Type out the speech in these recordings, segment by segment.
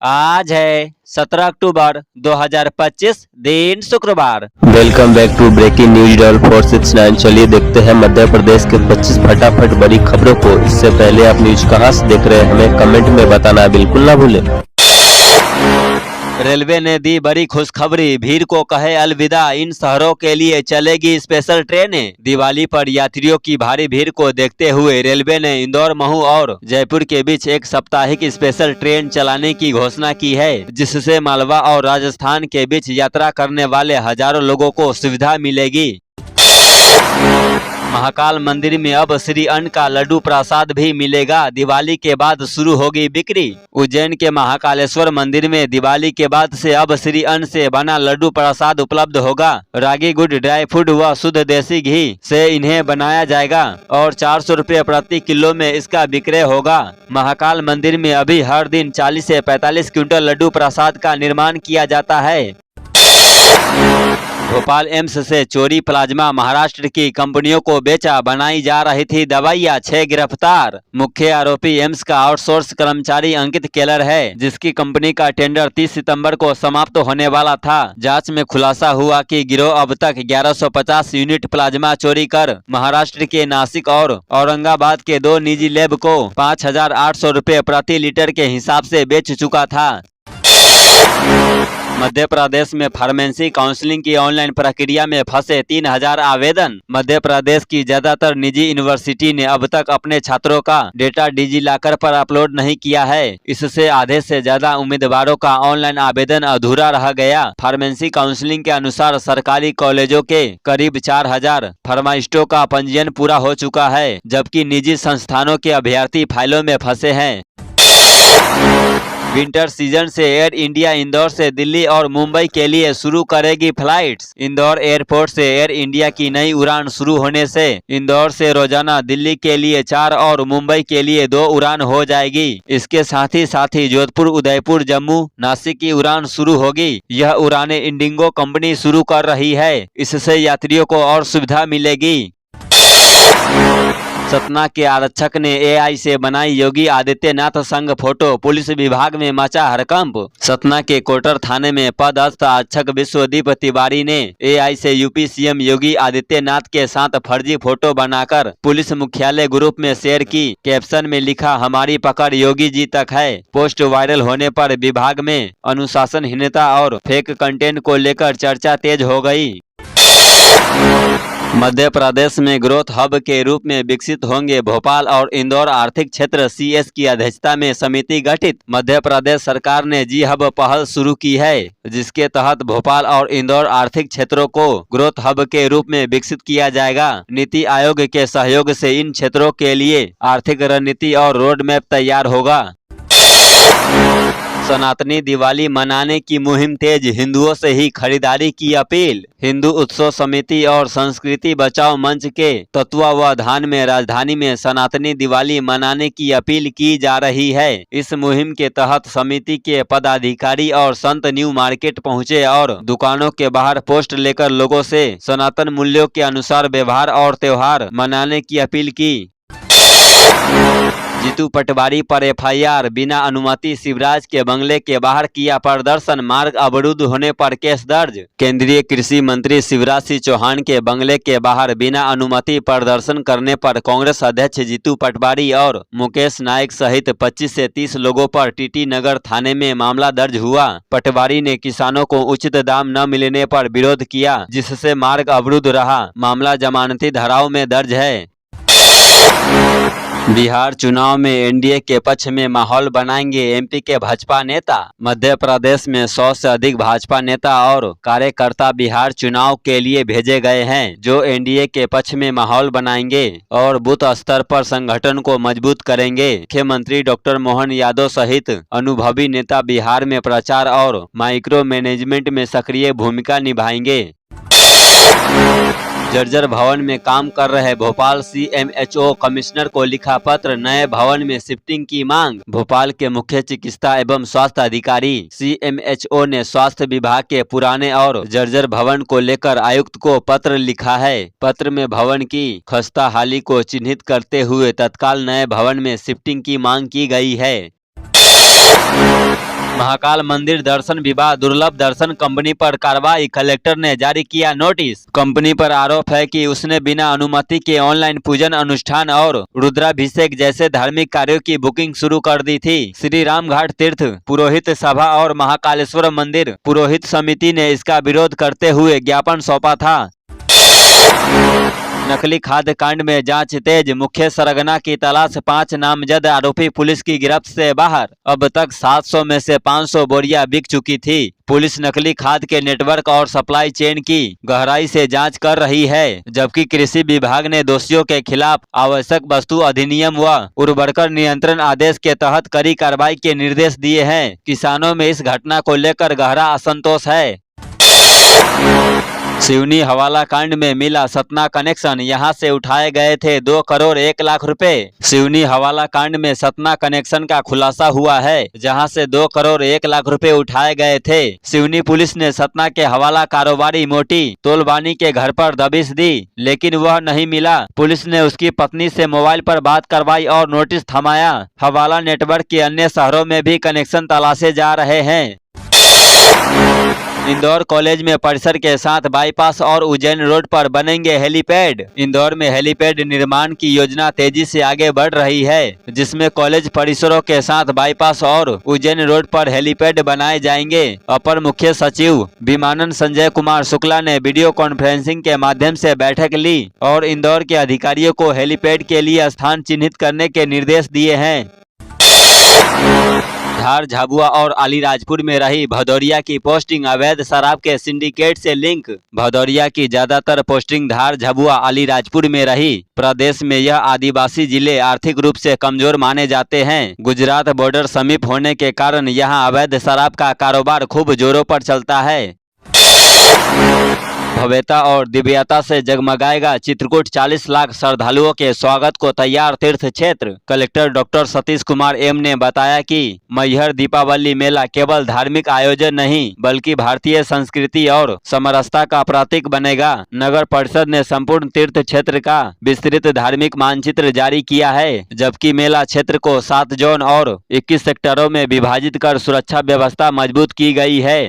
आज है 17 अक्टूबर 2025 दिन शुक्रवार। Welcome back to breaking news डॉल 469। चलिए देखते हैं मध्य प्रदेश के 25 फटाफट बड़ी खबरों को। इससे पहले आप न्यूज कहां से देख रहे हैं हमें कमेंट में बताना बिल्कुल ना भूलें। रेलवे ने दी बड़ी खुशखबरी, भीड़ को कहे अलविदा, इन शहरों के लिए चलेगी स्पेशल ट्रेनें। दिवाली पर यात्रियों की भारी भीड़ को देखते हुए रेलवे ने इंदौर, महू और जयपुर के बीच एक साप्ताहिक स्पेशल ट्रेन चलाने की घोषणा की है, जिससे मालवा और राजस्थान के बीच यात्रा करने वाले हजारों लोगों को सुविधा मिलेगी। महाकाल मंदिर में अब श्री अन्न का लड्डू प्रसाद भी मिलेगा। दिवाली के बाद शुरू होगी बिक्री। उज्जैन के महाकालेश्वर मंदिर में दिवाली के बाद से अब श्री अन्न से बना लड्डू प्रसाद उपलब्ध होगा। रागी गुड, ड्राई फ्रूट व शुद्ध देसी घी से इन्हें बनाया जाएगा और 400 रुपये प्रति किलो में इसका विक्रय होगा। महाकाल मंदिर में अभी हर दिन 40 से 45 क्विंटल लड्डू प्रसाद का निर्माण किया जाता है। भोपाल एम्स से चोरी प्लाज्मा महाराष्ट्र की कंपनियों को बेचा बनाई जा रही थी दवाइयां, 6 गिरफ्तार। मुख्य आरोपी एम्स का आउटसोर्स कर्मचारी अंकित केलर है, जिसकी कंपनी का टेंडर 30 सितंबर को समाप्त होने वाला था। जांच में खुलासा हुआ कि गिरोह अब तक 1150 यूनिट प्लाज्मा चोरी कर महाराष्ट्र के नासिक और औरंगाबाद के 2 निजी लैब को 5800 रुपये प्रति लीटर के हिसाब से बेच चुका था। मध्य प्रदेश में फार्मेसी काउंसलिंग की ऑनलाइन प्रक्रिया में फंसे 3000 आवेदन। मध्य प्रदेश की ज्यादातर निजी यूनिवर्सिटी ने अब तक अपने छात्रों का डेटा डिजिलॉकर पर अपलोड नहीं किया है। इससे आधे से ज्यादा उम्मीदवारों का ऑनलाइन आवेदन अधूरा रह गया। फार्मेसी काउंसलिंग के अनुसार सरकारी कॉलेजों के करीब 4000 फार्मासिस्टों का पंजीयन पूरा हो चुका है, जबकि निजी संस्थानों के अभ्यर्थी फाइलों में फंसे हैं। विंटर सीजन से एयर इंडिया इंदौर से दिल्ली और मुंबई के लिए शुरू करेगी फ्लाइट्स। इंदौर एयरपोर्ट से एयर इंडिया की नई उड़ान शुरू होने से इंदौर से रोजाना दिल्ली के लिए 4 और मुंबई के लिए 2 उड़ान हो जाएगी। इसके साथ ही जोधपुर, उदयपुर, जम्मू, नासिक की उड़ान शुरू होगी। यह उड़ानें इंडिगो कंपनी शुरू कर रही है। इससे यात्रियों को और सुविधा मिलेगी। सतना के आरक्षक ने एआई से बनाई योगी आदित्यनाथ संग फोटो, पुलिस विभाग में मचा हड़कंप। सतना के कोटर थाने में पदस्थ आरक्षक विश्वदीप तिवारी ने एआई से यूपी सीएम योगी आदित्यनाथ के साथ फर्जी फोटो बनाकर पुलिस मुख्यालय ग्रुप में शेयर की। कैप्शन में लिखा, हमारी पकड़ योगी जी तक है। पोस्ट वायरल होने पर विभाग में अनुशासनहीनता और फेक कंटेंट को लेकर चर्चा तेज हो गई। मध्य प्रदेश में ग्रोथ हब के रूप में विकसित होंगे भोपाल और इंदौर आर्थिक क्षेत्र। सीएस की अध्यक्षता में समिति गठित। मध्य प्रदेश सरकार ने जी हब पहल शुरू की है, जिसके तहत भोपाल और इंदौर आर्थिक क्षेत्रों को ग्रोथ हब के रूप में विकसित किया जाएगा। नीति आयोग के सहयोग से इन क्षेत्रों के लिए आर्थिक रणनीति और रोड मैप तैयार होगा। सनातनी दिवाली मनाने की मुहिम तेज, हिंदुओं से ही खरीदारी की अपील। हिंदू उत्सव समिति और संस्कृति बचाओ मंच के तत्वावधान में राजधानी में सनातनी दिवाली मनाने की अपील की जा रही है। इस मुहिम के तहत समिति के पदाधिकारी और संत न्यू मार्केट पहुंचे और दुकानों के बाहर पोस्ट लेकर लोगों से सनातन मूल्यों के अनुसार व्यवहार और त्योहार मनाने की अपील की। जीतू पटवारी पर एफआईआर, बिना अनुमति शिवराज के बंगले के बाहर किया प्रदर्शन, मार्ग अवरुद्ध होने पर केस दर्ज। केंद्रीय कृषि मंत्री शिवराज सिंह चौहान के बंगले के बाहर बिना अनुमति प्रदर्शन करने पर कांग्रेस अध्यक्ष जीतू पटवारी और मुकेश नायक सहित 25 से 30 लोगों पर टीटी नगर थाने में मामला दर्ज हुआ। पटवारी ने किसानों को उचित दाम न मिलने पर विरोध किया, जिससे मार्ग अवरुद्ध रहा। मामला जमानती धाराओं में दर्ज है। बिहार चुनाव में एनडीए के पक्ष में माहौल बनाएंगे एमपी के भाजपा नेता। मध्य प्रदेश में 100 से अधिक भाजपा नेता और कार्यकर्ता बिहार चुनाव के लिए भेजे गए हैं, जो एनडीए के पक्ष में माहौल बनाएंगे और बूथ स्तर पर संगठन को मजबूत करेंगे। मुख्यमंत्री डॉक्टर मोहन यादव सहित अनुभवी नेता बिहार में प्रचार और माइक्रो मैनेजमेंट में सक्रिय भूमिका निभाएंगे। जर्जर भवन में काम कर रहे भोपाल सीएमएचओ कमिश्नर को लिखा पत्र, नए भवन में शिफ्टिंग की मांग। भोपाल के मुख्य चिकित्सा एवं स्वास्थ्य अधिकारी सीएमएचओ ने स्वास्थ्य विभाग के पुराने और जर्जर भवन को लेकर आयुक्त को पत्र लिखा है। पत्र में भवन की खस्ताहाली को चिन्हित करते हुए तत्काल नए भवन में शिफ्टिंग की मांग की गई है। महाकाल मंदिर दर्शन विवाह दुर्लभ दर्शन कंपनी पर कार्रवाई, कलेक्टर ने जारी किया नोटिस। कंपनी पर आरोप है कि उसने बिना अनुमति के ऑनलाइन पूजन अनुष्ठान और रुद्राभिषेक जैसे धार्मिक कार्यों की बुकिंग शुरू कर दी थी। श्री राम घाट तीर्थ पुरोहित सभा और महाकालेश्वर मंदिर पुरोहित समिति ने इसका विरोध करते हुए ज्ञापन सौंपा था। नकली खाद्य कांड में जांच तेज, मुख्य सरगना की तलाश, 5 नामजद आरोपी पुलिस की गिरफ्त से बाहर। अब तक 700 में से 500 बोरियां बिक चुकी थी। पुलिस नकली खाद के नेटवर्क और सप्लाई चेन की गहराई से जांच कर रही है, जबकि कृषि विभाग ने दोषियों के खिलाफ आवश्यक वस्तु अधिनियम व उर्वरक नियंत्रण आदेश के तहत कड़ी कार्रवाई के निर्देश दिए हैं। किसानों में इस घटना को लेकर गहरा असंतोष है। सिवनी हवाला कांड में मिला सतना कनेक्शन, यहां से उठाए गए थे 2 करोड़ 1 लाख रुपए। सिवनी हवाला कांड में सतना कनेक्शन का खुलासा हुआ है, जहां से 2 करोड़ 1 लाख रुपए उठाए गए थे। सिवनी पुलिस ने सतना के हवाला कारोबारी मोटी तोलबानी के घर पर दबिश दी, लेकिन वह नहीं मिला। पुलिस ने उसकी पत्नी से मोबाइल पर बात करवाई और नोटिस थमाया। हवाला नेटवर्क के अन्य शहरों में भी कनेक्शन तलाशे जा रहे हैं। इंदौर कॉलेज में परिसर के साथ बाईपास और उज्जैन रोड पर बनेंगे हेलीपैड। इंदौर में हेलीपैड निर्माण की योजना तेजी से आगे बढ़ रही है, जिसमें कॉलेज परिसरों के साथ बाईपास और उज्जैन रोड पर हेलीपैड बनाए जाएंगे। अपर मुख्य सचिव विमानन संजय कुमार शुक्ला ने वीडियो कॉन्फ्रेंसिंग के माध्यम से बैठक ली और इंदौर के अधिकारियों को हेलीपैड के लिए स्थान चिन्हित करने के निर्देश दिए हैं। धार, झाबुआ और अलीराजपुर में रही भदौरिया की पोस्टिंग, अवैध शराब के सिंडिकेट से लिंक। भदौरिया की ज्यादातर पोस्टिंग धार, झाबुआ, अलीराजपुर में रही। प्रदेश में यह आदिवासी जिले आर्थिक रूप से कमजोर माने जाते हैं। गुजरात बॉर्डर समीप होने के कारण यहाँ अवैध शराब का कारोबार खूब जोरों पर चलता है। भव्यता और दिव्यता से जगमगाएगा चित्रकूट, 40 लाख श्रद्धालुओं के स्वागत को तैयार तीर्थ क्षेत्र। Collector doctor Satish Kumar M ने बताया कि मैहर दीपावली मेला केवल धार्मिक आयोजन नहीं, बल्कि भारतीय संस्कृति और समरसता का प्रतीक बनेगा। नगर परिषद ने संपूर्ण तीर्थ क्षेत्र का विस्तृत धार्मिक मानचित्र जारी किया है, जबकि मेला क्षेत्र को 7 जोन और 21 सेक्टरों में विभाजित कर सुरक्षा व्यवस्था मजबूत की गई है।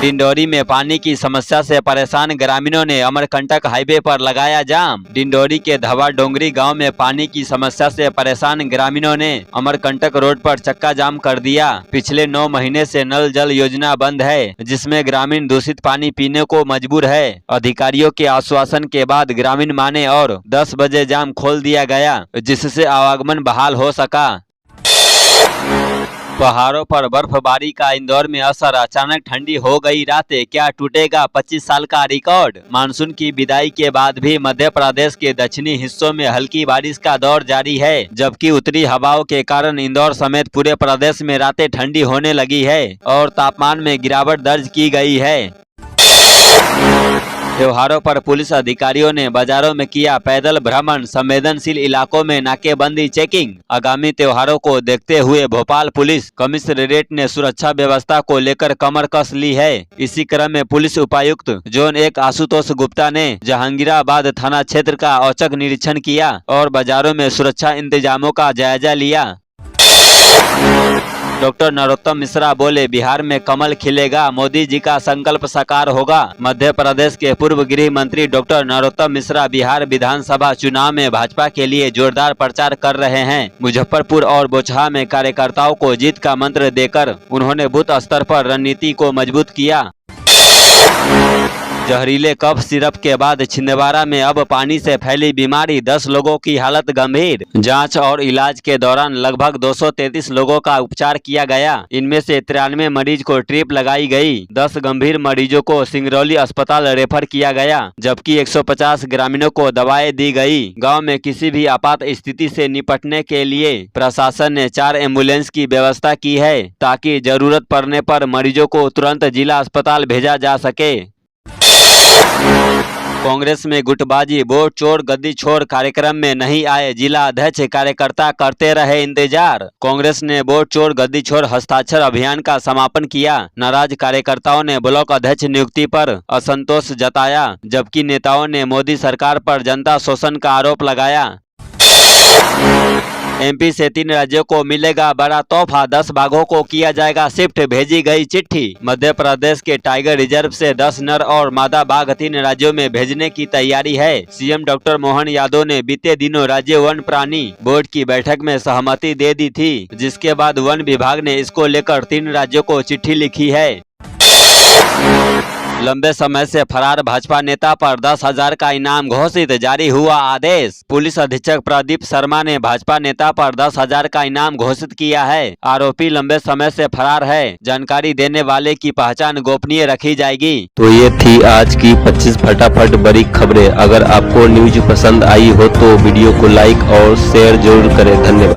डिंडोरी में पानी की समस्या से परेशान ग्रामीणों ने अमरकंटक हाईवे पर लगाया जाम। डिंडोरी के धवा डोंगरी गांव में पानी की समस्या से परेशान ग्रामीणों ने अमरकंटक रोड पर चक्का जाम कर दिया। पिछले 9 महीने से नल जल योजना बंद है, जिसमें ग्रामीण दूषित पानी पीने को मजबूर है। अधिकारियों के आश्वासन के बाद ग्रामीण माने और 10 बजे जाम खोल दिया गया, जिससे आवागमन बहाल हो सका। पहाड़ों पर बर्फबारी का इंदौर में असर, अचानक ठंडी हो गई रातें, क्या टूटेगा 25 साल का रिकॉर्ड। मानसून की विदाई के बाद भी मध्य प्रदेश के दक्षिणी हिस्सों में हल्की बारिश का दौर जारी है, जबकि उत्तरी हवाओं के कारण इंदौर समेत पूरे प्रदेश में रातें ठंडी होने लगी है और तापमान में गिरावट दर्ज की गई है। त्योहारों पर पुलिस अधिकारियों ने बाजारों में किया पैदल भ्रमण, संवेदनशील इलाकों में नाकेबंदी चेकिंग। आगामी त्योहारों को देखते हुए भोपाल पुलिस कमिश्नरेट ने सुरक्षा व्यवस्था को लेकर कमर कस ली है। इसी क्रम में पुलिस उपायुक्त जोन 1 आशुतोष गुप्ता ने जहांगीराबाद थाना क्षेत्र का औचक निरीक्षण किया और बाजारों में सुरक्षा इंतजामों का जायजा लिया। डॉक्टर नरोत्तम मिश्रा बोले, बिहार में कमल खिलेगा, मोदी जी का संकल्प साकार होगा। मध्य प्रदेश के पूर्व गृह मंत्री डॉक्टर नरोत्तम मिश्रा बिहार विधानसभा चुनाव में भाजपा के लिए जोरदार प्रचार कर रहे हैं। मुजफ्फरपुर और बोचहा में कार्यकर्ताओं को जीत का मंत्र देकर उन्होंने बूथ स्तर पर रणनीति को मजबूत किया। जहरीले कफ सिरप के बाद छिंदवाड़ा में अब पानी से फैली बीमारी, 10 लोगों की हालत गंभीर। जांच और इलाज के दौरान लगभग 233 लोगों का उपचार किया गया। इनमें से 93 मरीज को ट्रिप लगाई गई। 10 गंभीर मरीजों को सिंगरौली अस्पताल रेफर किया गया, जबकि 150 ग्रामीणों को दवाएं दी गई। गाँव में किसी भी आपात स्थिति से निपटने के लिए प्रशासन ने 4 एम्बुलेंस की व्यवस्था की है, ताकि जरूरत पड़ने पर मरीजों को तुरंत जिला अस्पताल भेजा जा सके। कांग्रेस में गुटबाजी, वोट चोर गद्दी छोड़ कार्यक्रम में नहीं आए जिला अध्यक्ष, कार्यकर्ता करते रहे इंतजार। कांग्रेस ने वोट चोर गद्दी छोड़ हस्ताक्षर अभियान का समापन किया। नाराज कार्यकर्ताओं ने ब्लॉक अध्यक्ष नियुक्ति पर असंतोष जताया, जबकि नेताओं ने मोदी सरकार पर जनता शोषण का आरोप लगाया। एमपी से 3 राज्यों को मिलेगा बड़ा तोहफा, 10 बाघों को किया जाएगा शिफ्ट, भेजी गई चिट्ठी। मध्य प्रदेश के टाइगर रिजर्व से 10 नर और मादा बाघ 3 राज्यों में भेजने की तैयारी है। सीएम डॉक्टर मोहन यादव ने बीते दिनों राज्य वन प्राणी बोर्ड की बैठक में सहमति दे दी थी, जिसके बाद वन विभाग ने इसको लेकर 3 राज्यों को चिट्ठी लिखी है। लंबे समय से फरार भाजपा नेता पर 10,000 का इनाम घोषित, जारी हुआ आदेश। पुलिस अधीक्षक प्रदीप शर्मा ने भाजपा नेता पर 10,000 का इनाम घोषित किया है। आरोपी लंबे समय से फरार है, जानकारी देने वाले की पहचान गोपनीय रखी जाएगी। तो ये थी आज की 25 फटाफट बड़ी खबरें। अगर आपको न्यूज पसंद आई हो तो वीडियो को लाइक और शेयर जरूर करें। धन्यवाद।